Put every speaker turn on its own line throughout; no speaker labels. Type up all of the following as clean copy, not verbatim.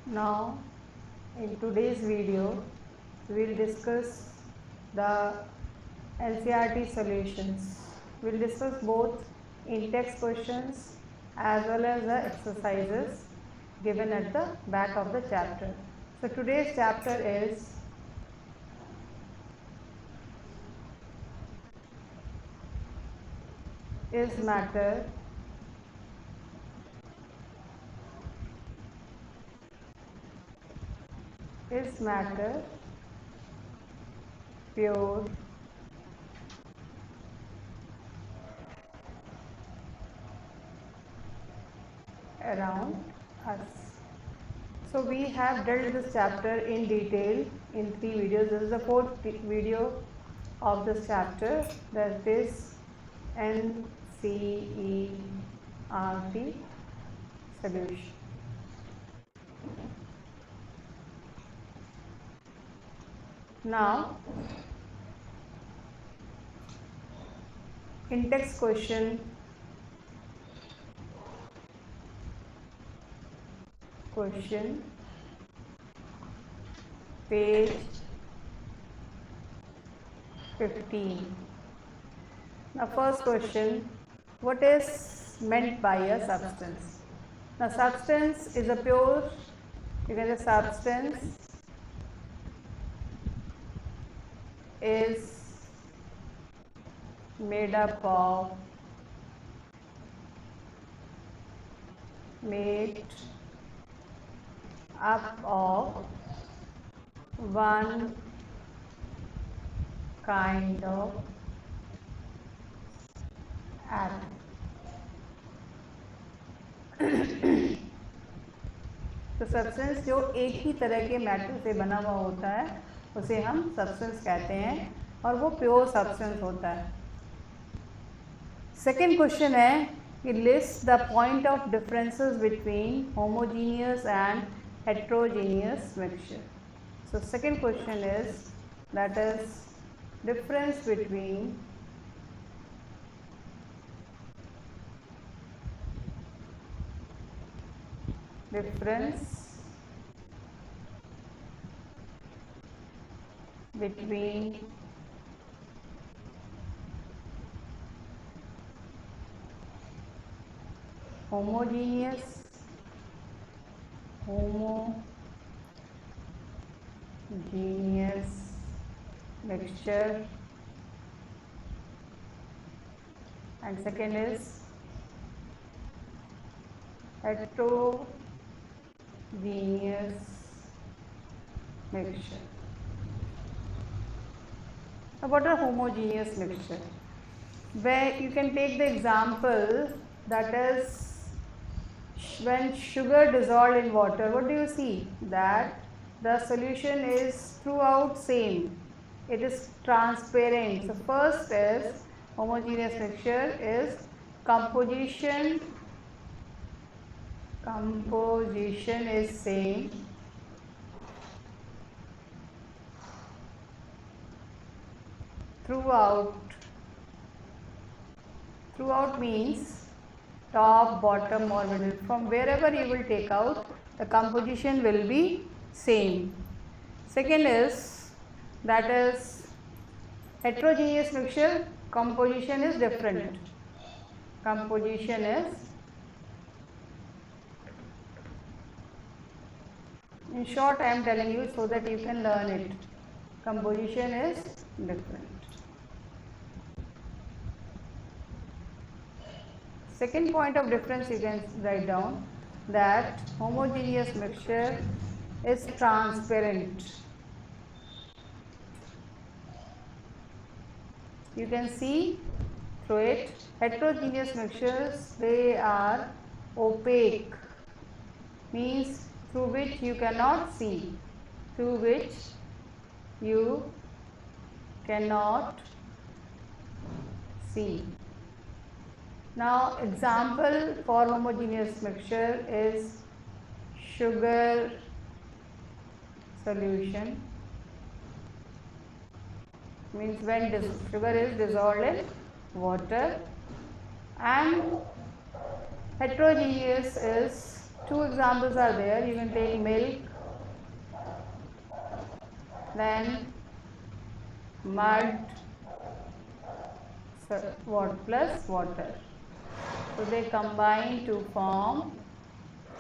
Now, in today's video, we will discuss the NCERT solutions. We will discuss both in-text questions as well as the exercises given at the back of the chapter. So, today's chapter is matter, pure, around us. So we have dealt this chapter in detail in 3 videos. This is the 4th video of this chapter, that is NCERT solution. Now, in-text question page 15. Now, first question, what is meant by a substance? Now, substance is a pure, you can say substance is made up of one kind of atom. तो substance जो एक ही तरह के matter से बना हुआ होता है उसे हम सब्सटेंस कहते हैं और वो प्योर सब्सटेंस होता है. सेकेंड क्वेश्चन है कि list the point of differences between homogeneous and heterogeneous mixture. So second question is, that is difference between homogeneous mixture and second is heterogeneous mixture. Now, what are homogeneous mixture? Where you can take the example, that is when sugar dissolved in water, what do you see? That the solution is throughout same, it is transparent. So first is homogeneous mixture is composition is same, throughout means top, bottom or middle, from wherever you will take out, the composition will be same. Second is, that is heterogeneous mixture, composition is different. In short, I am telling you so that you can learn it. Composition is different. Second point of difference you can write down, that homogeneous mixture is transparent. You can see through it. Heterogeneous mixtures, they are opaque, means through which you cannot see, Now, example for homogeneous mixture is sugar solution, means when sugar is dissolved in water, and heterogeneous is Two examples are there. You can take milk, then mud, what plus water. So they combine to form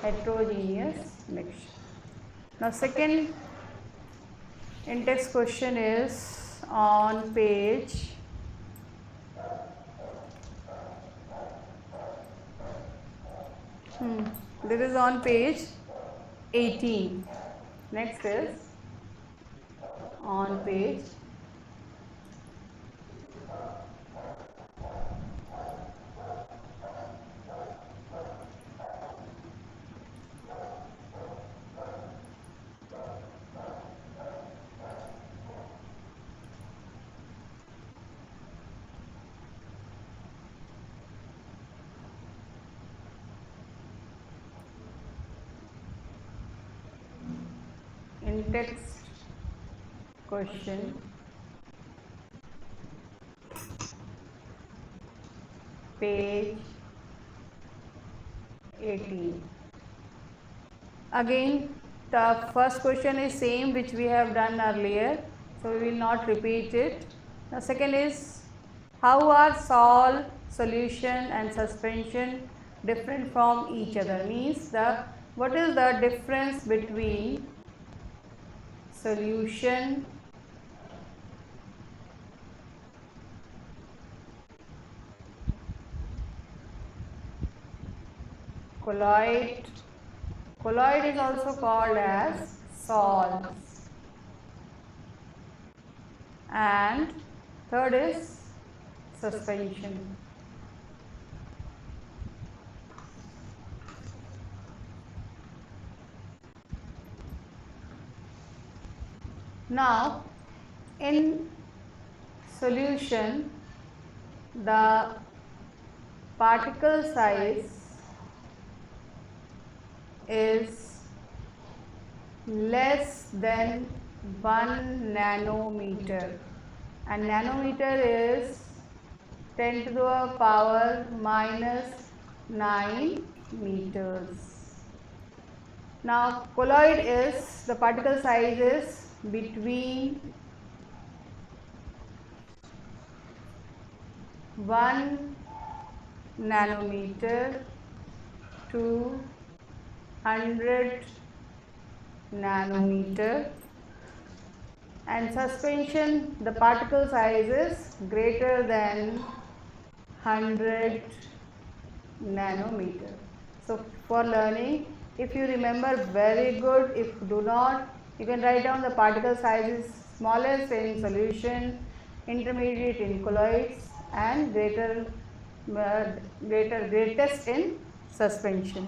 heterogeneous mixture. Now second in-text question is on page this is on page 18. Next is on page in-text question page 18. Again the first question is same which we have done earlier, so we will not repeat it. The second is, how are salt, solution and suspension different from each other? Means what is the difference between solution colloid is also called as salts, and third is suspension. Now in solution the particle size is less than 1 nanometer, and nanometer is 10 to the power minus 9 meters. Now colloid is, the particle size is between 1 nanometer to 100 nanometer, and suspension the particle size is greater than 100 nanometer. So for learning, if you remember very good, if do not, you can write down the particle size is smallest in solution, intermediate in colloids, and greatest in suspension.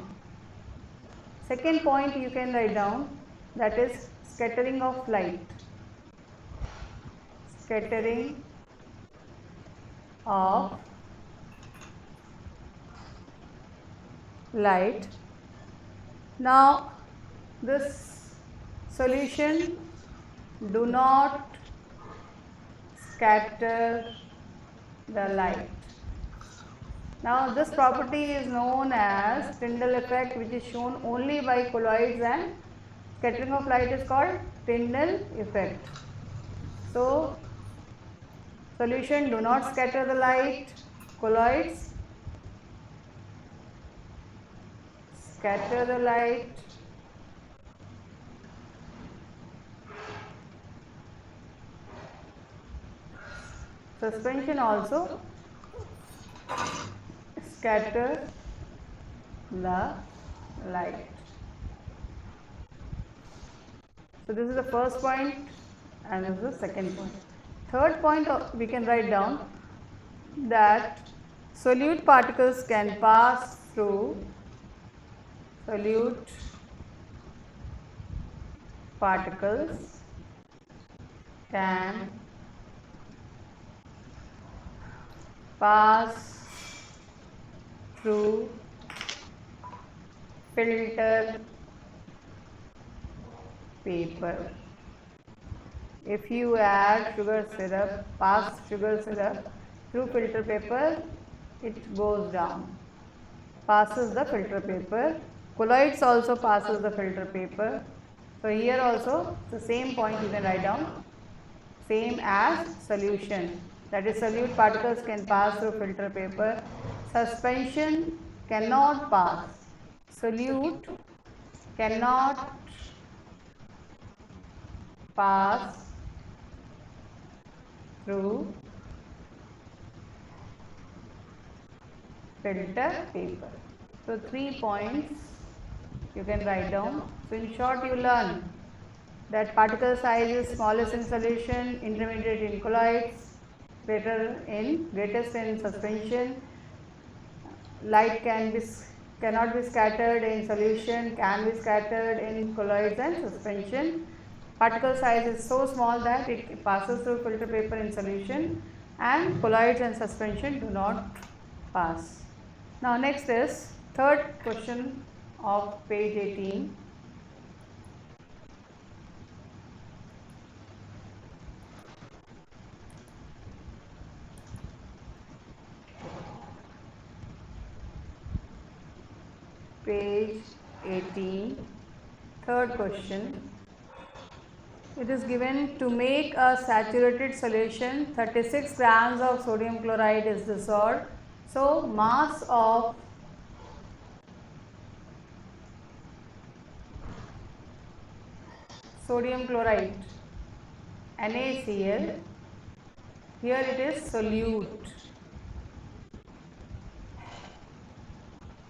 Second point you can write down, that is scattering of light. Scattering of light. Now this solution do not scatter the light. Now this property is known as Tyndall effect, which is shown only by colloids, and scattering of light is called Tyndall effect. So solution do not scatter the light, colloids scatter the light, suspension also scatter the light. So this is the first point and this is the second point. Third point we can write down that solute particles can pass through solute particles can pass through filter paper. If you add sugar syrup, pass sugar syrup through filter paper, it goes down, passes the filter paper Colloids also passes the filter paper. So here also the same point you can write down, same as solution, that is solute particles can pass through filter paper. Suspension cannot pass, solute cannot pass through filter paper. So 3 points you can write down. So in short you learn that particle size is smallest in solution, intermediate in colloids, greatest in suspension. Light cannot be scattered in solution, can be scattered in colloids and suspension. Particle size is so small that it passes through filter paper in solution, and colloids and suspension do not pass. Now next is third question of page 18. Page 18, third question. It is given to make a saturated solution, 36 grams of sodium chloride is dissolved. So mass of sodium chloride, NaCl, here it is solute,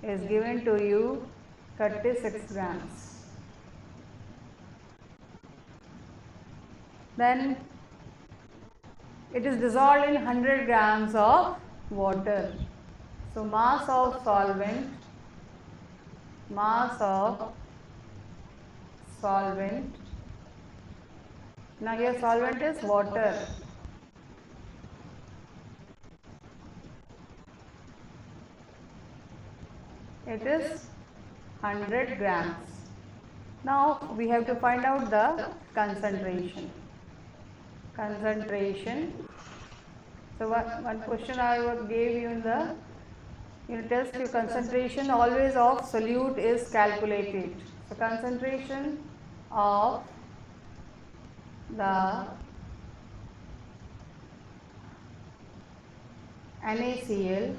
is given to you 36 grams. Then it is dissolved in 100 grams of water. So mass of solvent, now here solvent is water. It is 100 grams. Now we have to find out the concentration. So one question I gave you in the unit test, your concentration always of solute is calculated. So concentration of the NaCl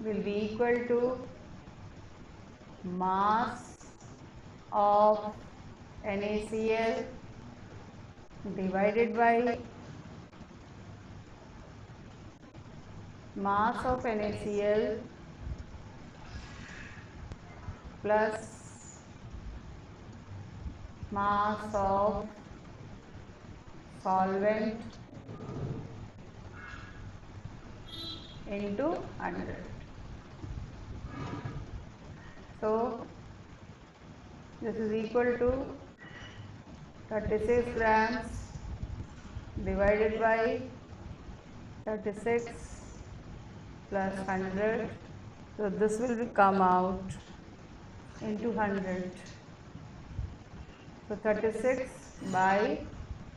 will be equal to mass of NaCl divided by mass of NaCl plus mass of solvent into 100. So this is equal to 36 grams divided by 36 plus 100. So this will come out into 100. So 36 by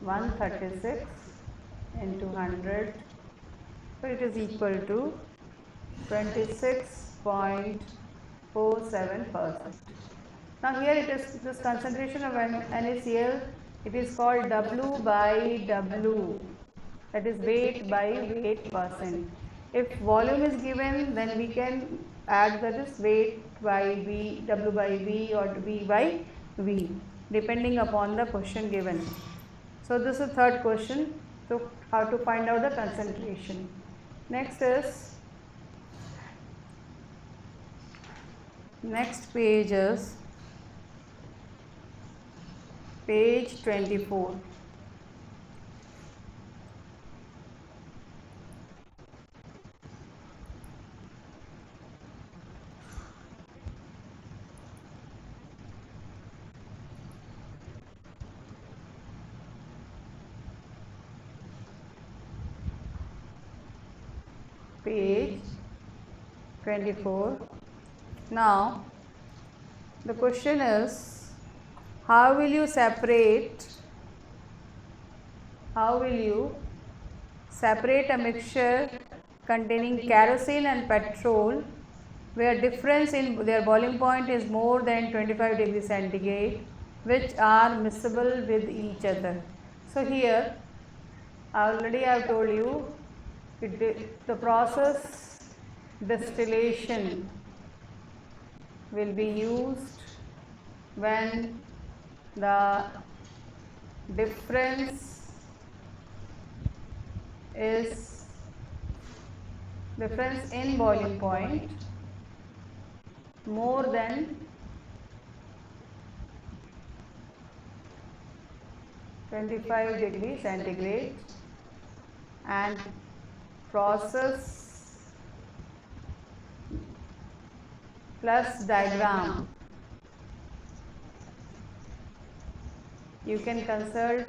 136 into 100. So it is equal to 26.47%. Now here it is this concentration of NaCl, it is called W by W, that is weight by weight percent. If volume is given, then we can add that is weight by V, W by V or V by V, depending upon the question given. So this is third question. So how to find out the concentration. Next page is page 24. Page 24. Now the question is, how will you separate a mixture containing kerosene and petrol where difference in their boiling point is more than 25 degrees centigrade, which are miscible with each other. So here already I have told you the process distillation will be used when the difference in boiling point more than 25 degrees centigrade and process plus diagram. You can consult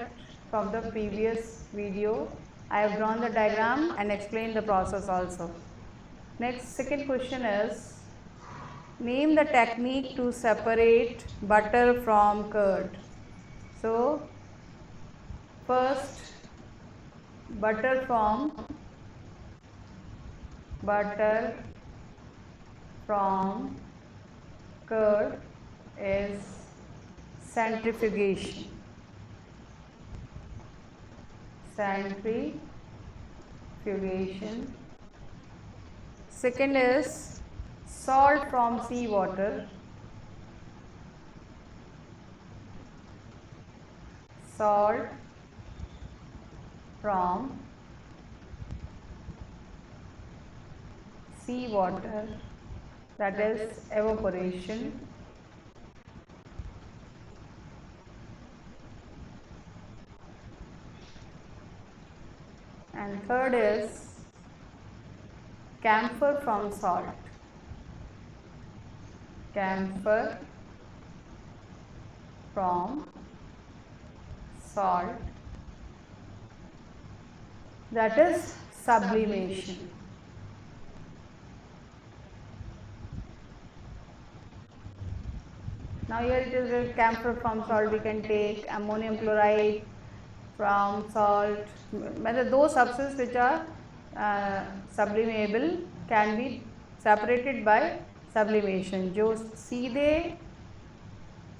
from the previous video. I have drawn the diagram and explained the process also. Next, second question is, name the technique to separate butter from curd. So, first, butter from curd is centrifugation. Second is salt from seawater. Salt from seawater, that is evaporation. And third is camphor from salt. Camphor from salt, that is sublimation. Now here it is with camphor from salt. We can take ammonium chloride from salt. Those substances which are sublimable can be separated by sublimation. जो सीधे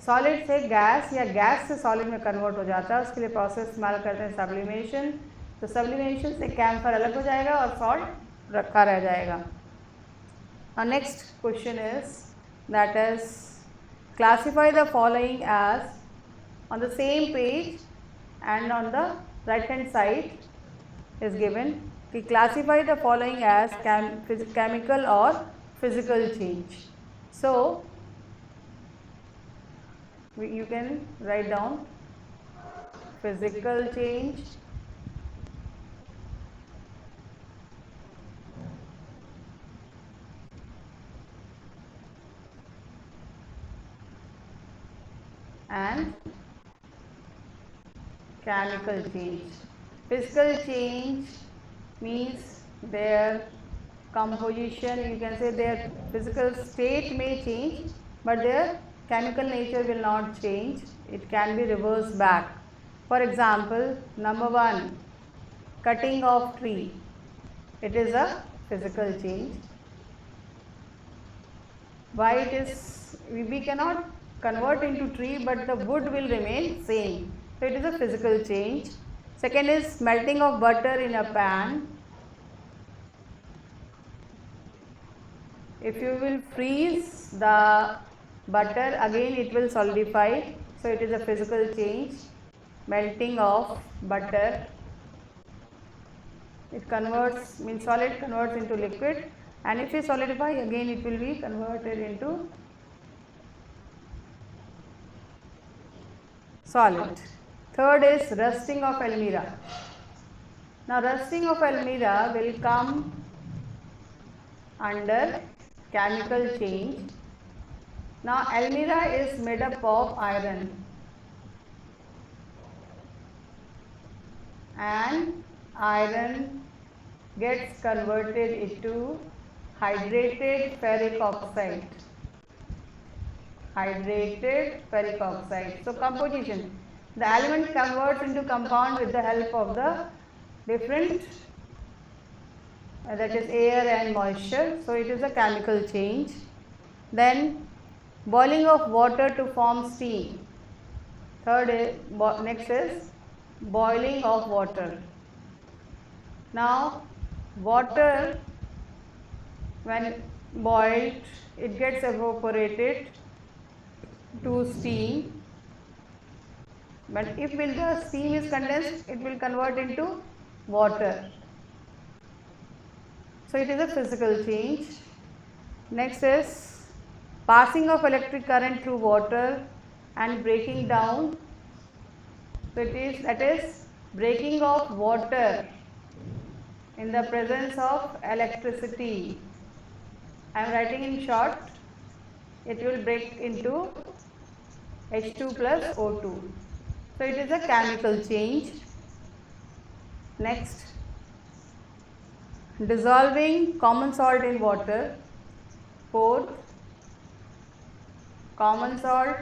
solid से gas या gas से solid में convert हो जाता है, उसके लिए प्रोसेस इस्तेमाल करते हैं सब्लिमेशन. तो सब्लिमेशन से कैम्फर अलग हो जाएगा और सॉल्ट रखा रह जाएगा. Now next question is, that is, classify the following as, on the same page and on the right hand side is given, to classify the following as chemical or physical change. So you can write down physical change, and chemical change. Physical change means their composition, you can say their physical state may change, but their chemical nature will not change. It can be reversed back. For example, number 1, cutting of tree. It is a physical change. Why it is? We cannot convert into tree, but the wood will remain same. So it is a physical change. Second is melting of butter in a pan. If you will freeze the butter, again it will solidify. So it is a physical change. Melting of butter. It converts, means solid converts into liquid, and if you solidify, again it will be converted into solid. Third is rusting of almira. Now rusting of almira will come under chemical change. Now almira is made up of iron, and iron gets converted into hydrated ferric oxide. Hydrated ferric oxide. So composition, the element converts into compound with the help of the different that is air and moisture, so it is a chemical change. Then boiling of water to form steam. Third is, next is boiling of water. Now water when boiled it gets evaporated to steam, but if the steam is condensed it will convert into water. So it is a physical change. Next is passing of electric current through water and breaking down. So that is breaking of water in the presence of electricity. I am writing in short. It will break into H2 plus O2. So it is a chemical change. Next, dissolving common salt in water. Fourth, common salt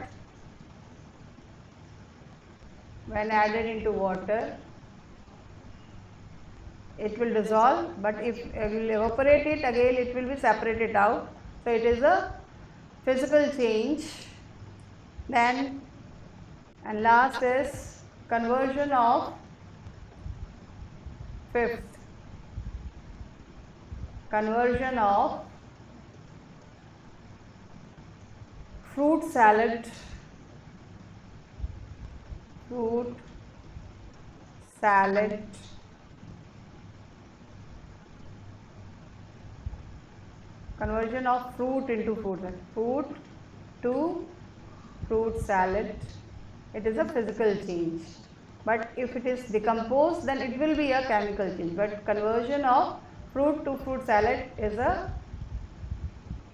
when added into water, it will dissolve, but if it will evaporate it again, it will be separated out. So it is a physical change. Then and last is conversion of fifth, conversion of fruit salad conversion of fruit into food to fruit salad. It is a physical change, but if it is decomposed then it will be a chemical change, but conversion of fruit to fruit salad is a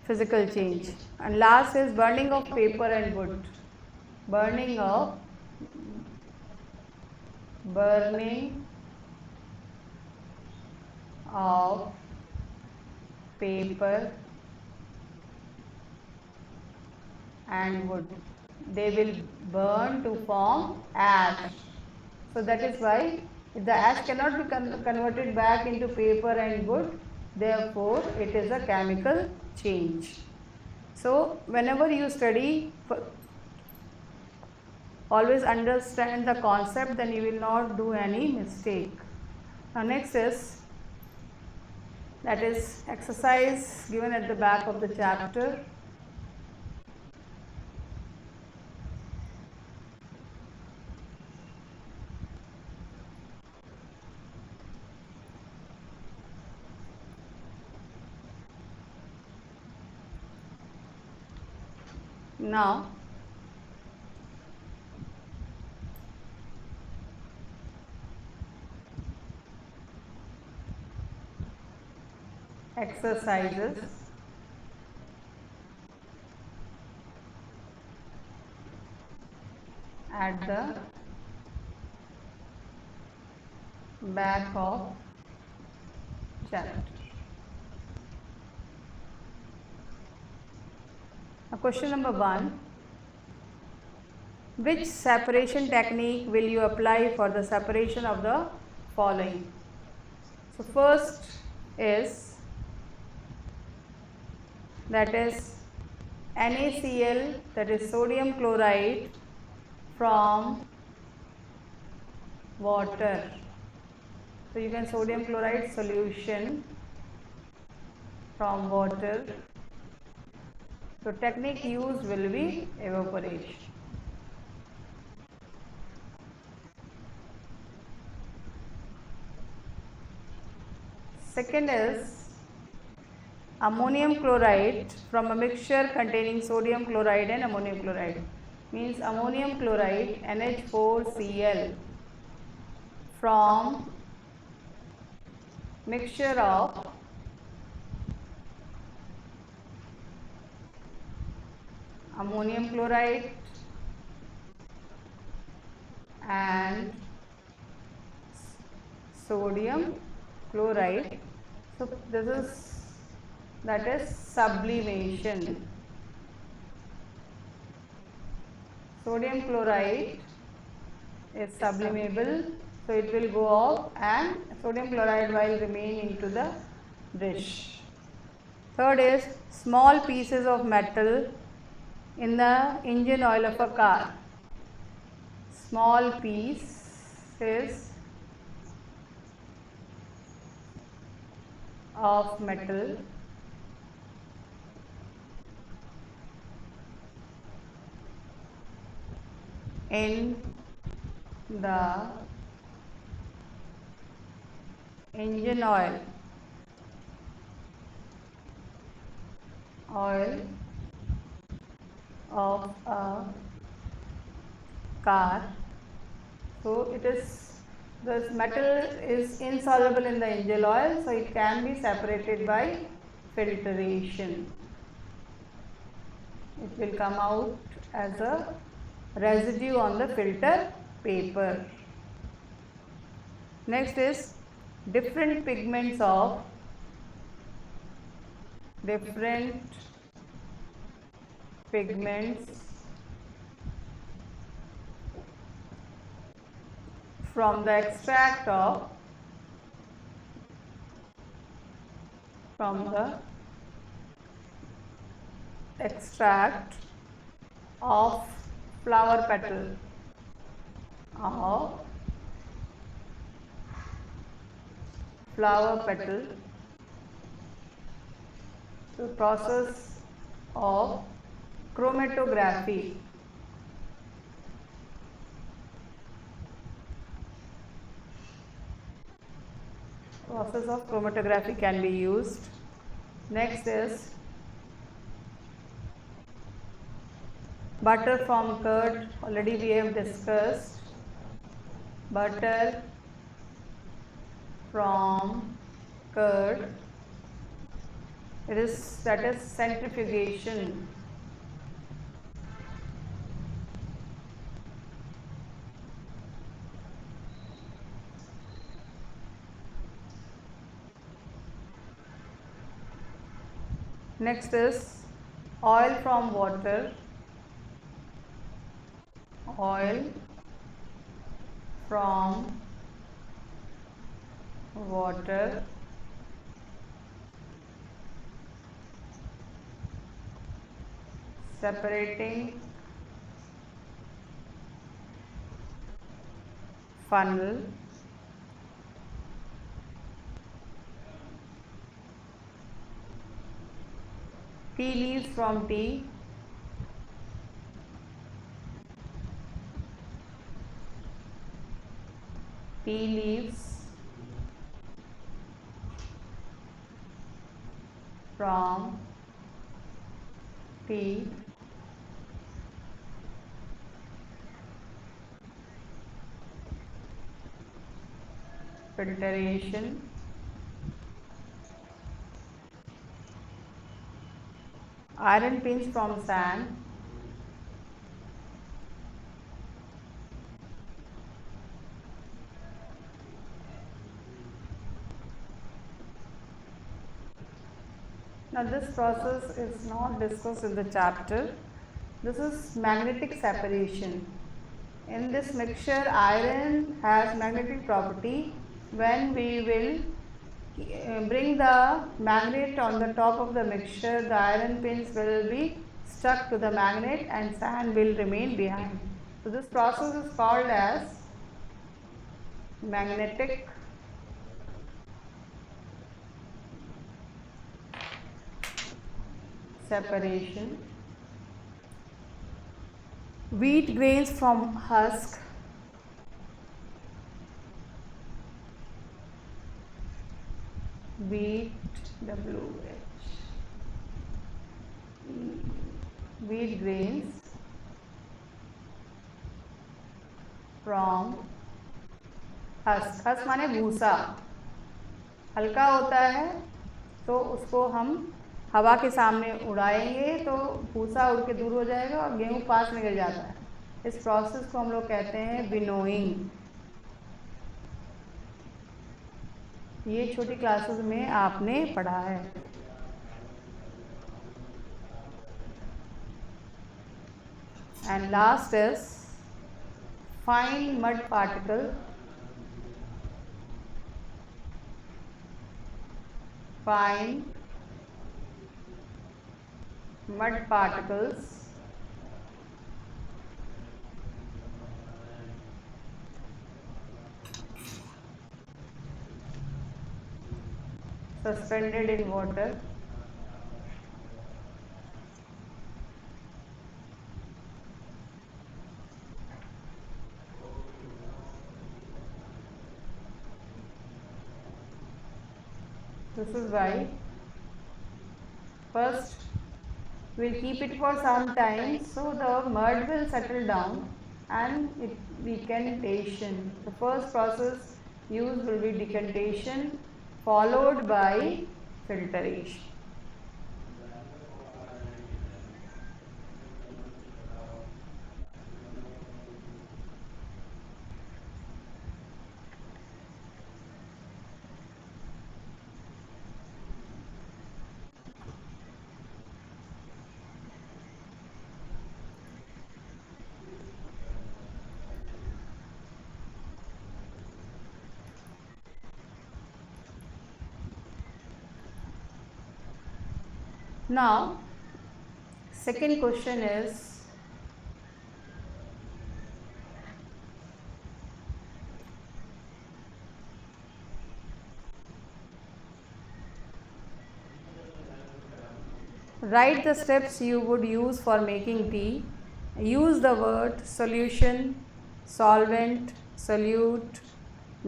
physical change. And last is burning of paper and wood. Burning of paper and wood. They will burn to form ash. So that is why the ash cannot be converted back into paper and wood, therefore it is a chemical change. So whenever you study, always understand the concept, then you will not do any mistake. Now next is, that is exercise given at the back of the chapter. Now exercises at the back of chapter. Now question number 1. Which separation technique will you apply for the separation of the following? So first is, that is NaCl, that is sodium chloride from water. So you can sodium chloride solution from water. So technique used will be evaporation. Second is ammonium chloride from a mixture containing sodium chloride and ammonium chloride. Means ammonium chloride NH4Cl from mixture of ammonium chloride and sodium chloride. So this is, that is sublimation. Sodium chloride is sublimable, so it will go off and sodium chloride will remain into the dish. Third is small pieces of metal in the engine oil of a car. Small pieces of metal in the engine oil of a car. So it is, this metal is insoluble in the engine oil, so it can be separated by filtration. It will come out as a residue on the filter paper. Next is different pigments from the extract of flower petal the process of chromatography. Process of chromatography can be used. Next is butter from curd. Already we have discussed butter from curd. That is centrifugation. Next is oil from water. Separating funnel tea leaves from tea. Tea leaves from tea. Filtration. Iron pins from sand. Now this process is not discussed in the chapter. This is magnetic separation. In this mixture, iron has magnetic property. When we will bring the magnet on the top of the mixture, the iron pins will be stuck to the magnet and sand will remain behind. So this process is called as magnetic separation. Wheat grains from husk. Wheat grains from husk. husk माने भूसा, हल्का होता है तो उसको हम हवा के सामने उड़ाएंगे तो भूसा उड़ के दूर हो जाएगा और गेहूँ पास में गिर जाता है. इस प्रोसेस को हम लोग कहते हैं विनोइंग. ये छोटी क्लासेस में आपने पढ़ा है. And last is fine mud particle fine mud particles suspended in water. This is why first we'll keep it for some time so the mud will settle down and it decantation. The first process used will be decantation followed by filtration. Now, second question is write the steps you would use for making tea. Use the word solution, solvent, solute,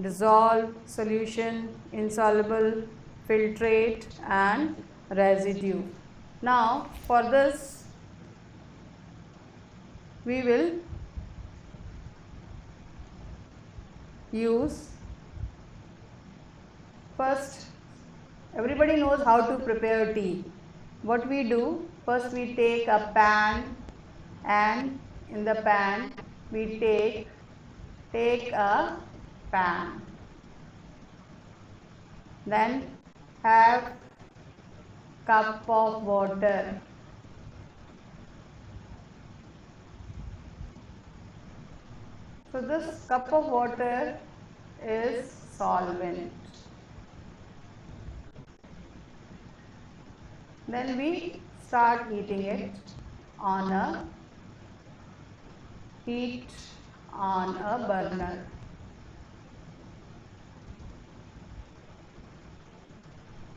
dissolve, solution, insoluble, filtrate and residue. Now for this we will use first, everybody knows how to prepare tea. What we do, first we take a pan and in the pan we take a pan, then have cup of water, so this cup of water is solvent. Then we start heating it on a heat on a burner.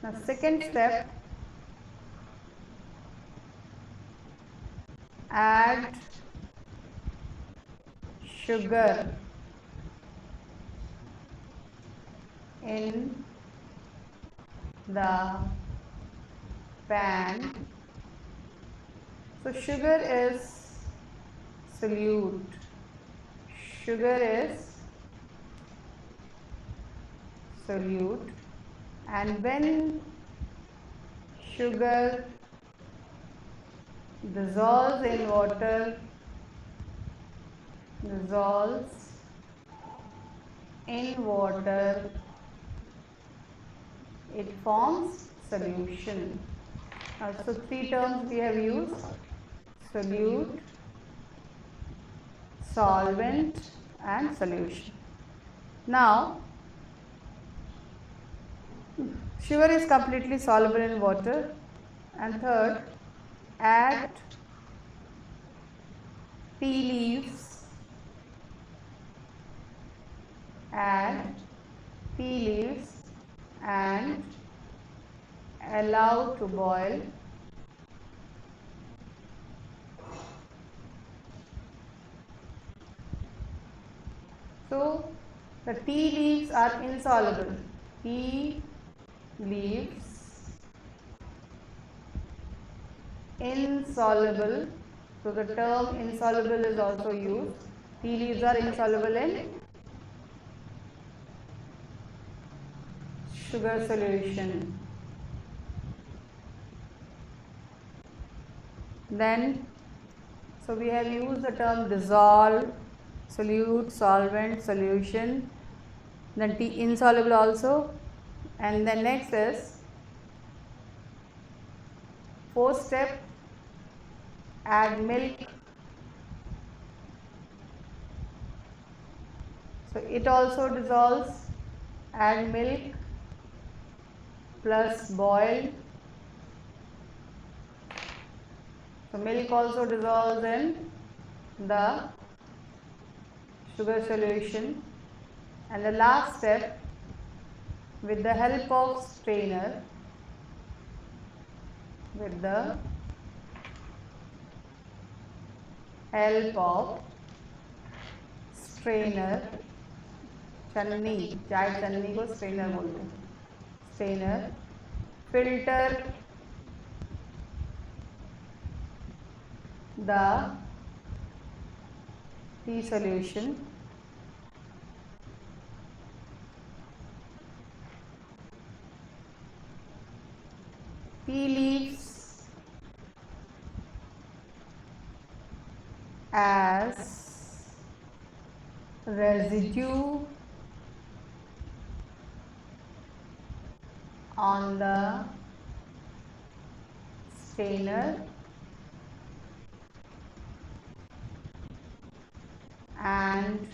Now second step, add sugar in the pan. So sugar is solute. Sugar is solute, and when sugar dissolves in water, it forms solution. So three terms we have used: solute, solvent and solution. Now sugar is completely soluble in water, and third, add tea leaves, and allow to boil. So the tea leaves are insoluble. Tea leaves insoluble. So the term insoluble is also used. Tea leaves are insoluble in sugar solution. Then, so we have used the term dissolve, solute, solvent, solution, then tea insoluble also, and then next is fourth step, add milk. So it also dissolves, add milk, plus boiled. So milk also dissolves in the sugar solution. And the last step, with the help of strainer, with the help of strainer, छन्नी, चाय छन्नी को strainer बोलते हैं, strainer, filter the tea solution tea leaves as residue on the strainer and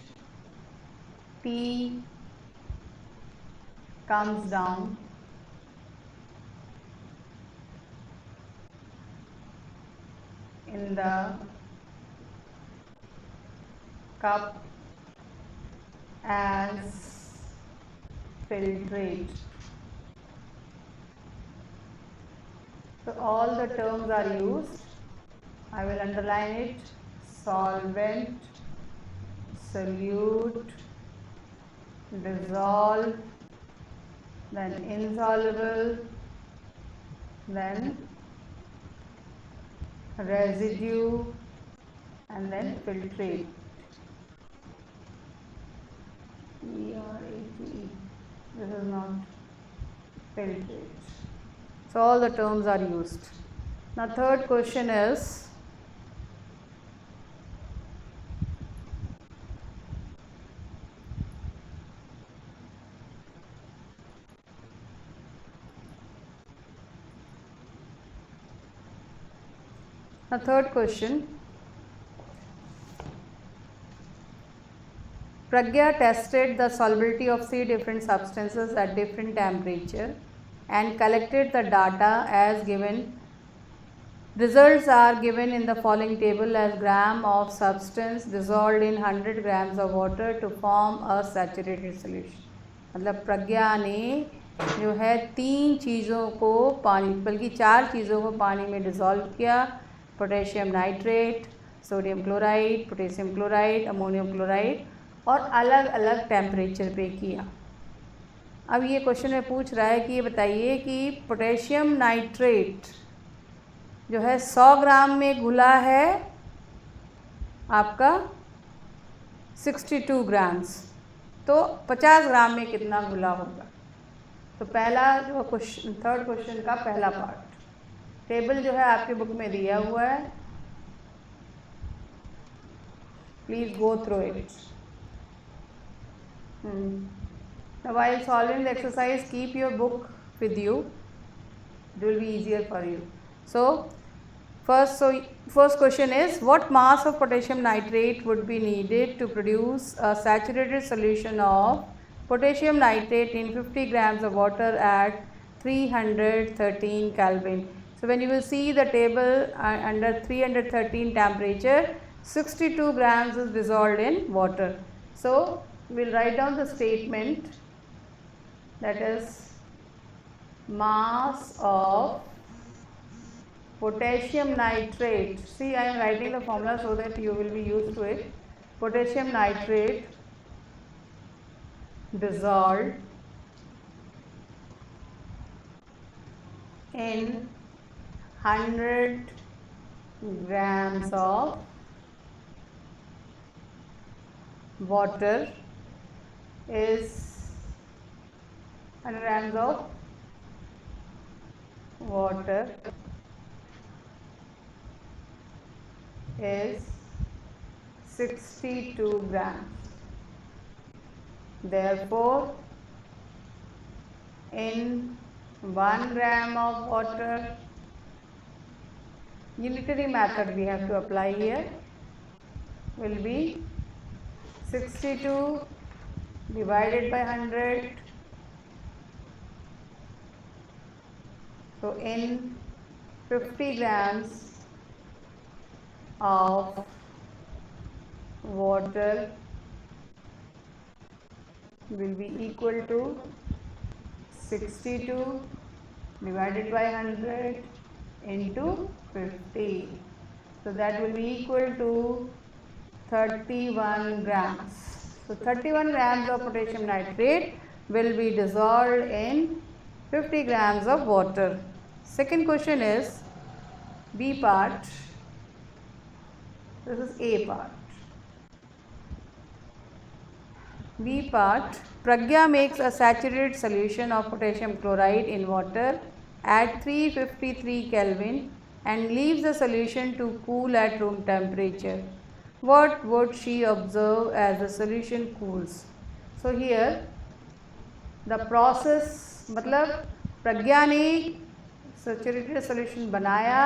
tea comes down in the cup as filtrate. So all the terms are used. I will underline it: solvent, solute, dissolve, then insoluble, then residue, and then filtrate. E-R-A-T-E. This is not filtrate. So all the terms are used. Now third question is, Pragya tested the solubility of 3 different substances at different temperature and collected the data as given. Results are given in the following table as gram of substance dissolved in 100 grams of water to form a saturated solution. मतलब प्रज्ञा ने जो है 3 चीज़ों को पानी, बल्कि 4 चीज़ों को पानी में डिज़ोल्व किया: potassium nitrate, sodium chloride, potassium chloride, ammonium chloride, और अलग अलग टेम्परेचर पे किया। अब ये क्वेश्चन में पूछ रहा है कि ये बताइए कि पोटेशियम नाइट्रेट जो है 100 ग्राम में घुला है आपका 62 ग्राम्स, तो 50 ग्राम में कितना घुला होगा। तो पहला जो क्वेश्चन, थर्ड क्वेश्चन का पहला पार्ट, टेबल जो है आपके बुक में दिया हुआ है, please go through it. While solving the exercise, keep your book with you. It will be easier for you. So first question is, what mass of potassium nitrate would be needed to produce a saturated solution of potassium nitrate in 50 grams of water at 313 Kelvin? So when you will see the table under 313 temperature, 62 grams is dissolved in water. So we will write down the statement, that is mass of potassium nitrate. See, I am writing the formula so that you will be used to it. Potassium nitrate dissolved in 100 grams of water is 100 grams of water is 62 grams. Therefore, in 1 gram of water, unitary method we have to apply here, will be 62 divided by 100 So in 50 grams of water will be equal to 62 divided by 100 into 50. So that will be equal to 31 grams. So 31 grams of potassium nitrate will be dissolved in 50 grams of water. Second question is B part. This is A part. B part, Pragya makes a saturated solution of potassium chloride in water at 353 Kelvin and leaves the solution to cool at room temperature. What would she observe as the solution cools? So here the process, मतलब प्रज्ञा ने saturated solution बनाया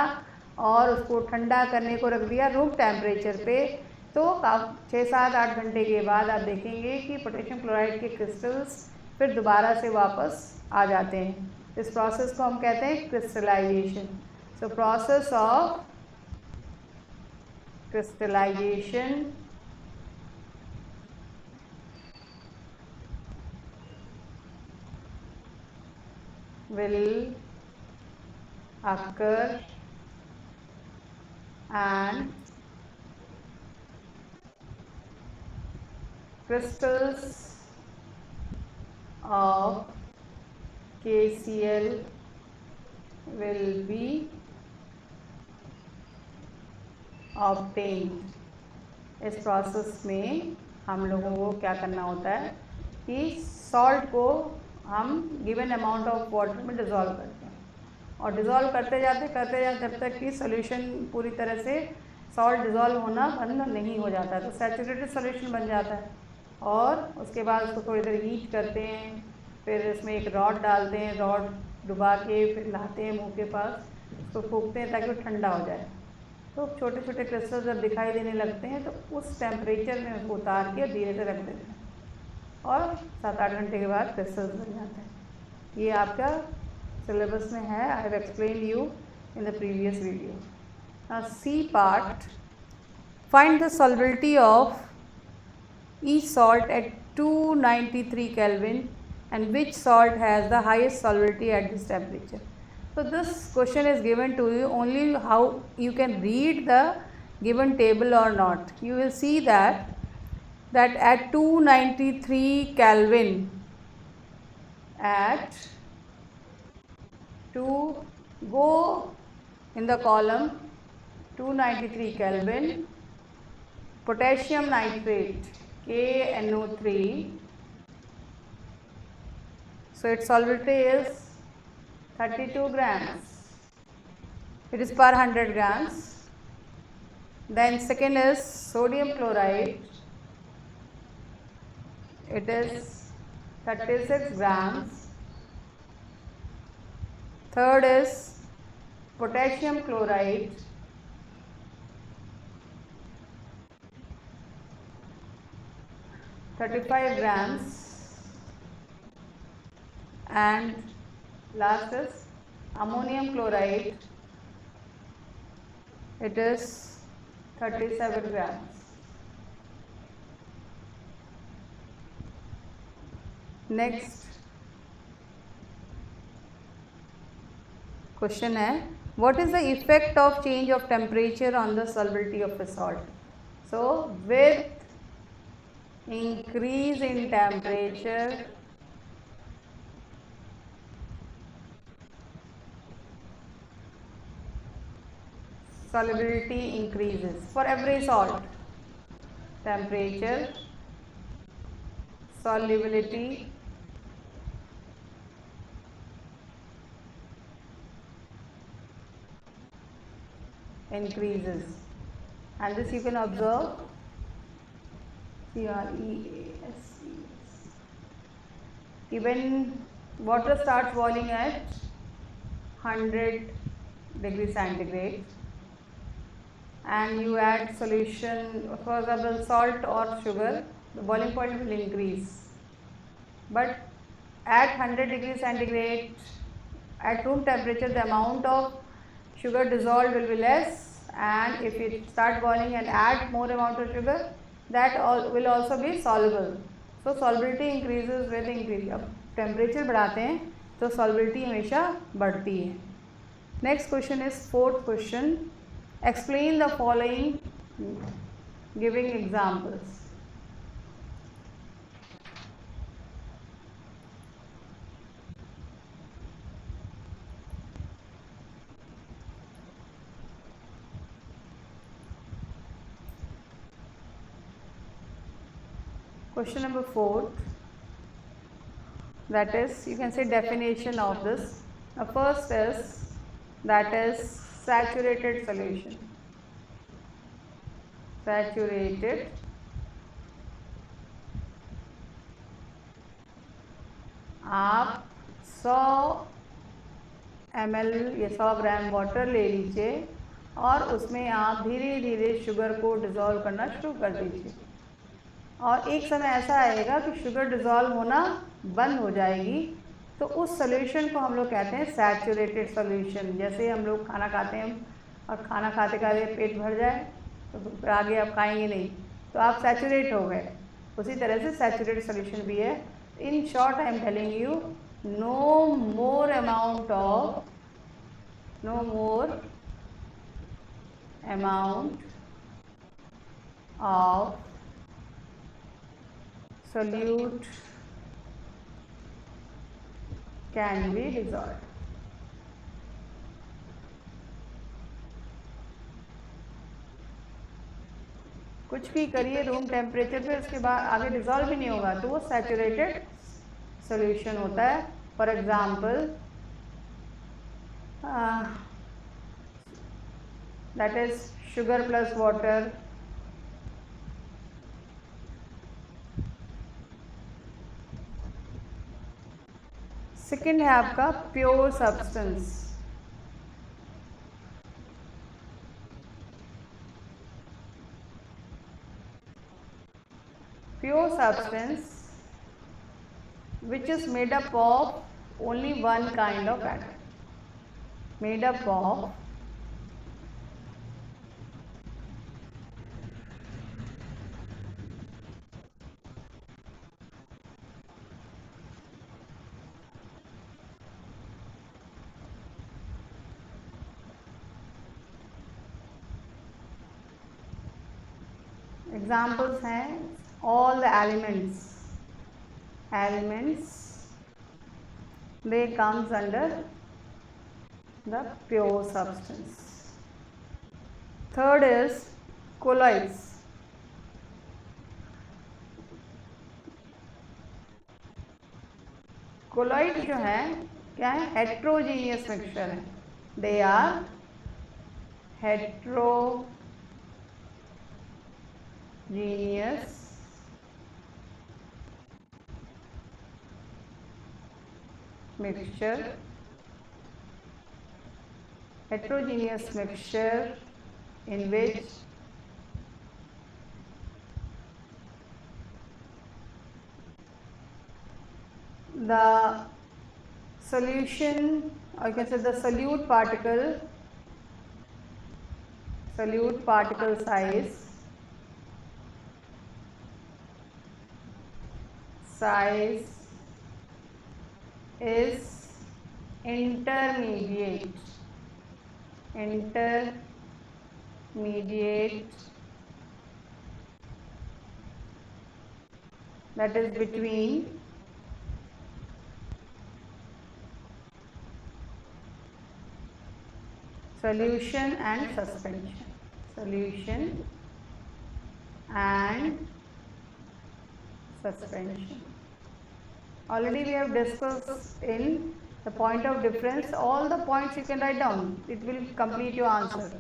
और उसको ठंडा करने को रख दिया रूम टेम्परेचर पे, तो 6-7-8 घंटे के बाद आप देखेंगे कि पोटेशियम क्लोराइड के क्रिस्टल्स फिर दोबारा से वापस आ जाते हैं. इस प्रोसेस को हम कहते हैं crystallization. So process of crystallization will occur and crystals of KCl will be obtained. इस प्रोसेस में हम लोगों को क्या करना होता है कि सॉल्ट को हम गिवन अमाउंट ऑफ वाटर में डिज़ोल्व करते हैं और डिज़ोल्व करते जाते जब तक कि सोल्यूशन पूरी तरह से सॉल्ट डिज़ोल्व होना बंद नहीं हो जाता है, तो सैचुरेटेड सोल्यूशन बन जाता है. और उसके बाद उसको थोड़ी देर हीट करते हैं, फिर इसमें एक रॉड डालते हैं, रॉड डुबा के फिर लाते हैं मुंह के पास, उसको फूकते हैं ताकि वो ठंडा हो जाए. तो छोटे छोटे क्रिस्टल जब दिखाई देने लगते हैं तो उस टेम्परेचर में उसको उतार के धीरे से रख देते हैं और 7-8 घंटे के बाद क्रिस्टल्स बन जाते हैं. ये आपका सिलेबस में है. I have explain you in the previous video. Now see part, find the solubility of each salt at 293 Kelvin and which salt has the highest solubility at this temperature. So this question is given to you only how you can read the given table or not. You will see that at 293 Kelvin, at 2, go in the column 293 Kelvin, potassium nitrate KNO3, so its solubility is 32 grams. It is per 100 grams. Then second is sodium chloride. It is 36 grams. Third is potassium chloride. (35 grams), and last is ammonium chloride. It is 37 grams. Next question है, what is the effect of change of temperature on the solubility of a salt? So with increase in temperature, solubility increases for every salt. Temperature, solubility increases, and this you can observe. When water starts boiling at 100 degrees centigrade and you add solution, for example salt or sugar, the boiling point will increase. But at 100 degrees centigrade at room temperature the amount of sugar dissolved will be less, and if you start boiling and add more amount of sugar, that all will also be soluble. So solubility increases with increase. अब temperature बढ़ाते हैं तो solubility हमेशा बढ़ती है. Next question is fourth question. Explain the following giving examples. Question number 4, that is, you can say definition of this. The first is, that is saturated solution. Saturated आप 100 ml या 100 gram water ले लीजिए और उसमें आप धीरे धीरे sugar को डिज़ोल्व करना शुरू कर दीजिए, और एक समय ऐसा आएगा कि शुगर डिज़ोल्व होना बंद हो जाएगी, तो उस सोल्यूशन को हम लोग कहते हैं सैचुरेटेड सोल्यूशन. जैसे हम लोग खाना खाते हैं और खाना खाते खाते पेट भर जाए तो आगे आप खाएंगे नहीं, तो आप सैचुरेट हो गए. उसी तरह से सैचुरेटेड सोल्यूशन भी है. In short I am telling you, no more amount of solute can be dissolved. कुछ भी करिए रूम टेम्परेचर पे, उसके बाद आगे डिज़ोल्व भी नहीं होगा, तो वो सैचुरेटेड सोल्यूशन होता है. For example that is sugar plus water. Second है आपका pure substance. Pure substance which is made up of only one kind of atom, made up of examples हैं all the elements they comes under the pure substance. Third is colloids. colloid जो है क्या है, heterogeneous mixture है. they are heterogeneous mixture in which the solution, or you can say the solute particle size is intermediate that is between solution and suspension. Already we have discussed in the point of difference. All the points you can write down, it will complete your answer.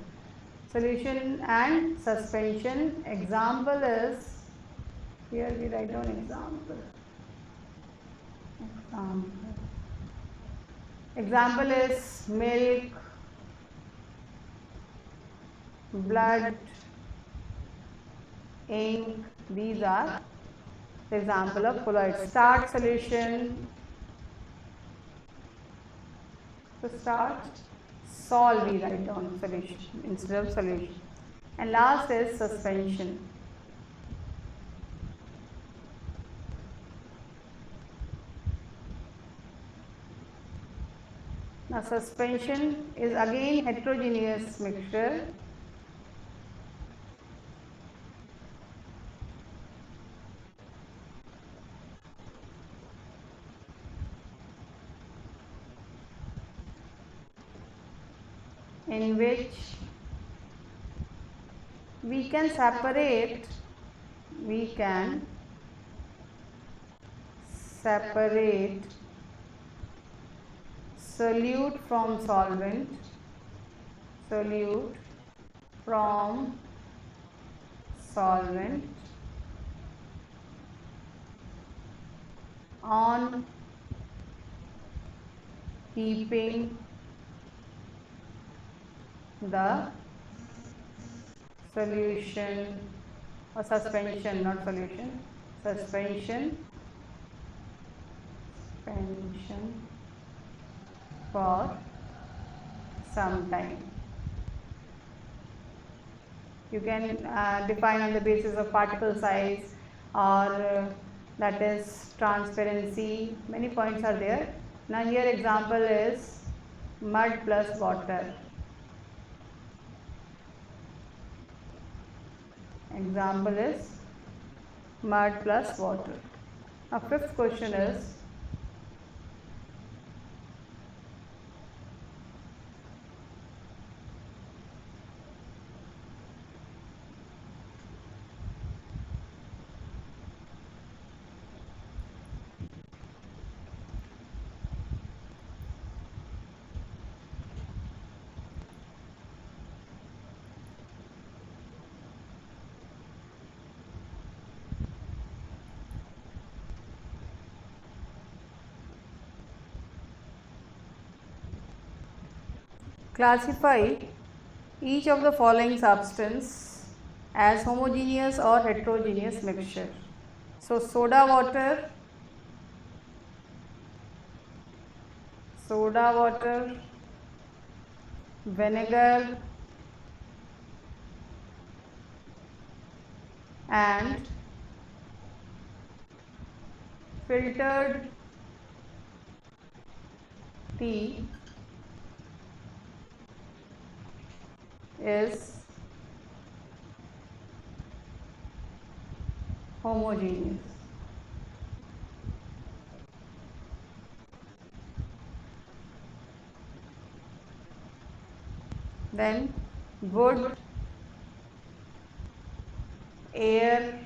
Solution and suspension. Example is, here we write down example. Example is milk, blood, ink. These are the example of colloids. Starch solution, So start sol we write down solution instead of solution. And last is suspension. Now suspension is again heterogeneous mixture. In which we can separate solute from solvent, on keeping the solution or suspension, not solution, suspension for some time. You can define on the basis of particle size or that is transparency. Many points are there. Now here example is mud plus water. Example is mud plus water. Now fifth question is classify each of the following substance as homogeneous or heterogeneous mixture. So soda water, vinegar and filtered tea is homogeneous. Then wood, air,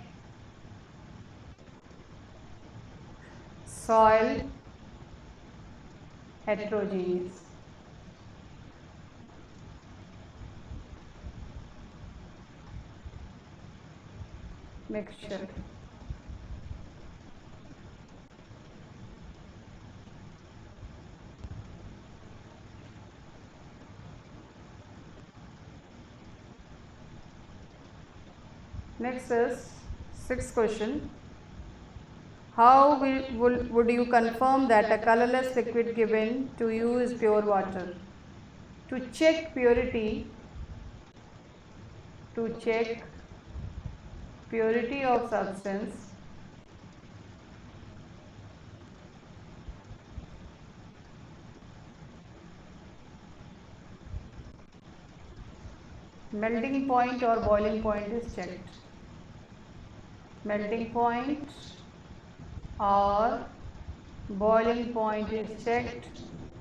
soil, heterogeneous. Mixture. Next is sixth question. How would you confirm that a colorless liquid given to you is pure water? To check purity of substance, melting point or boiling point is checked. Melting point or boiling point is checked,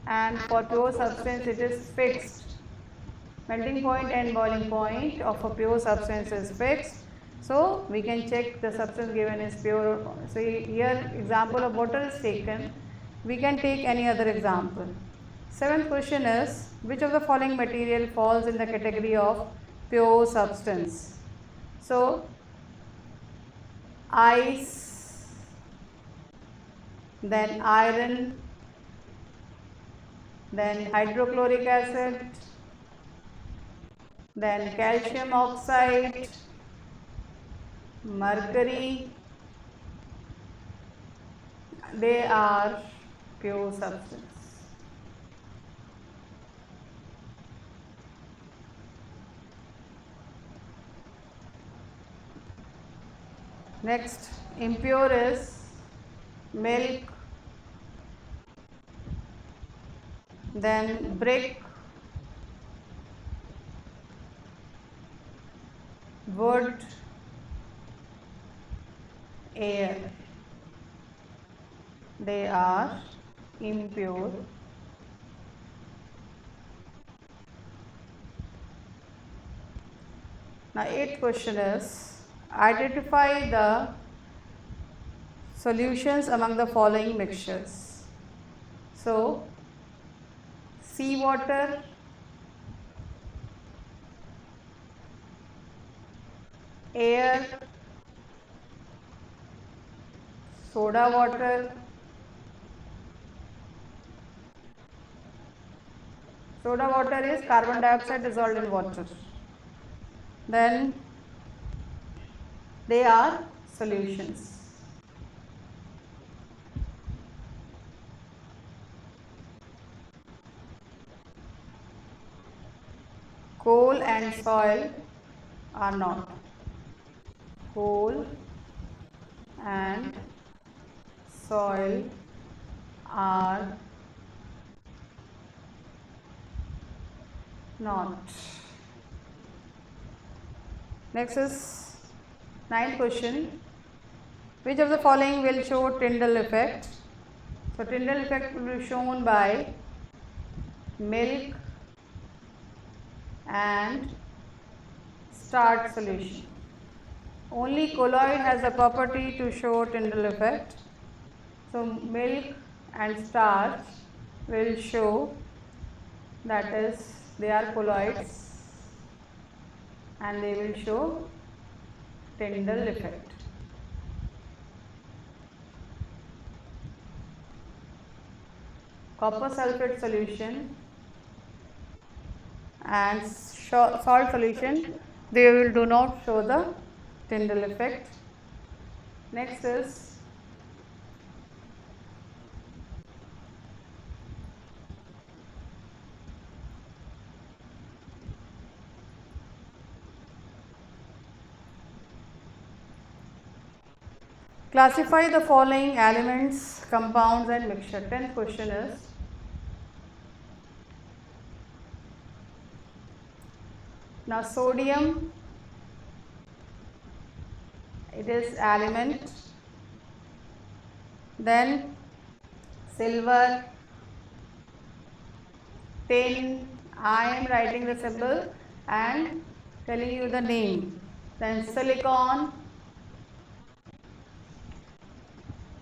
and for pure substance it is fixed. Melting point and boiling point of a pure substance is fixed, so we can check the substance given is pure. So here example of water is taken. We can take any other example. Seventh question is, which of the following material falls in the category of pure substance? So ice, then iron, then hydrochloric acid, then calcium oxide, mercury, they are pure substance. Next, impure is milk, then brick, wood, air. They are impure. Now, eighth question is identify the solutions among the following mixtures. So, seawater, air, soda water, soda water is carbon dioxide dissolved in water. Then they are solutions. Coal and soil are not. Coal and soil are not. Next is ninth question. Which of the following will show Tyndall effect? So Tyndall effect will be shown by milk and starch solution. Only colloid has the property to show Tyndall effect. So milk and starch will show, that is, they are colloids and they will show Tyndall effect. Copper sulfate solution and salt solution, they will do not show the Tyndall effect. Next is classify the following elements, compounds and mixture. 10th question is now sodium, it is element, then silver, tin, I am writing the symbol and telling you the name, then silicon,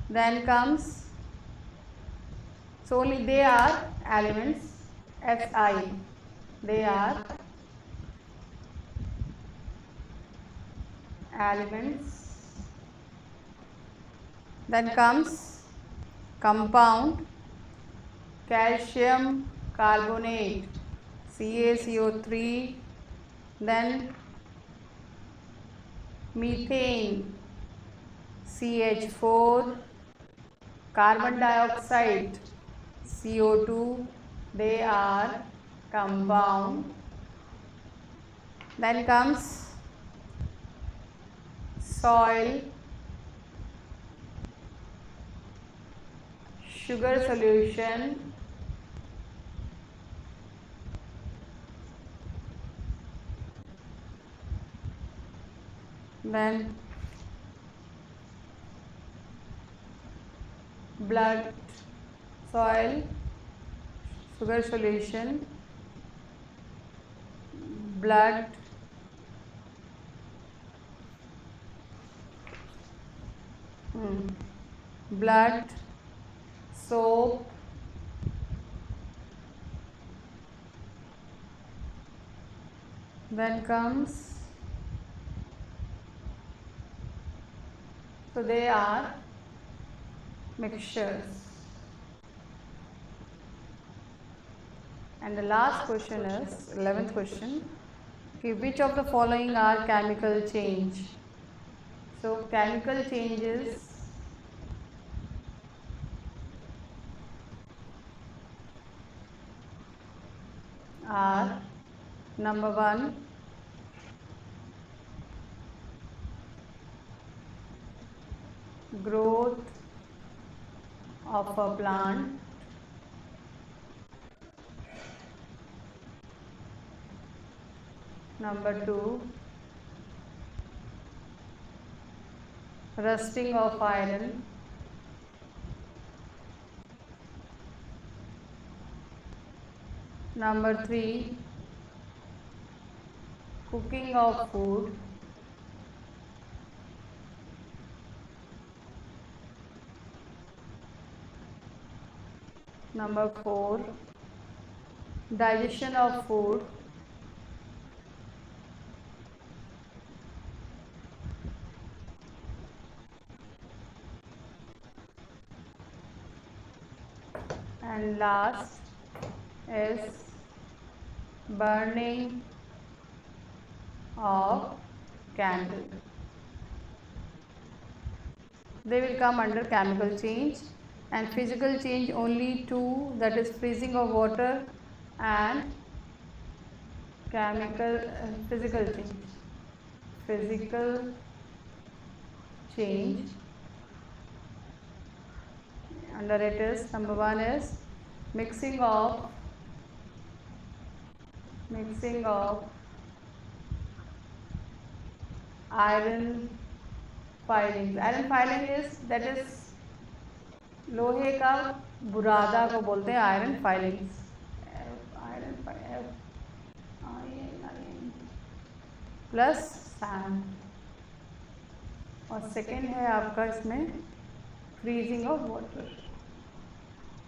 then comes, so only they are elements, Si, they are elements. Then comes compound, calcium carbonate, CaCO3, then methane, CH4, carbon dioxide, CO2, they are compound. Then comes soil, sugar solution, then blood, soil, sugar solution, blood, blood, soap, then comes, so they are mixtures. And the last question is 11th question. Okay, which of the following are chemical change? So chemical changes are number 1, growth of a plant. Number 2, rusting of iron. Number 3, cooking of food. Number 4, digestion of food. And last is burning of candle. They will come under chemical change, and physical change only two, that is freezing of water and physical change. Physical change, under it is number 1 is mixing of iron filings. Iron filing is, that is लोहे का बुरादा को बोलते हैं iron filings. Iron plus sand. और second है आपका इसमें freezing of water.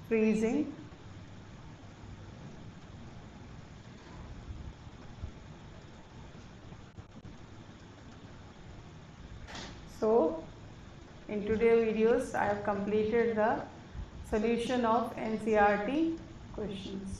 Freezing so in today's videos I have completed the solution of NCERT questions.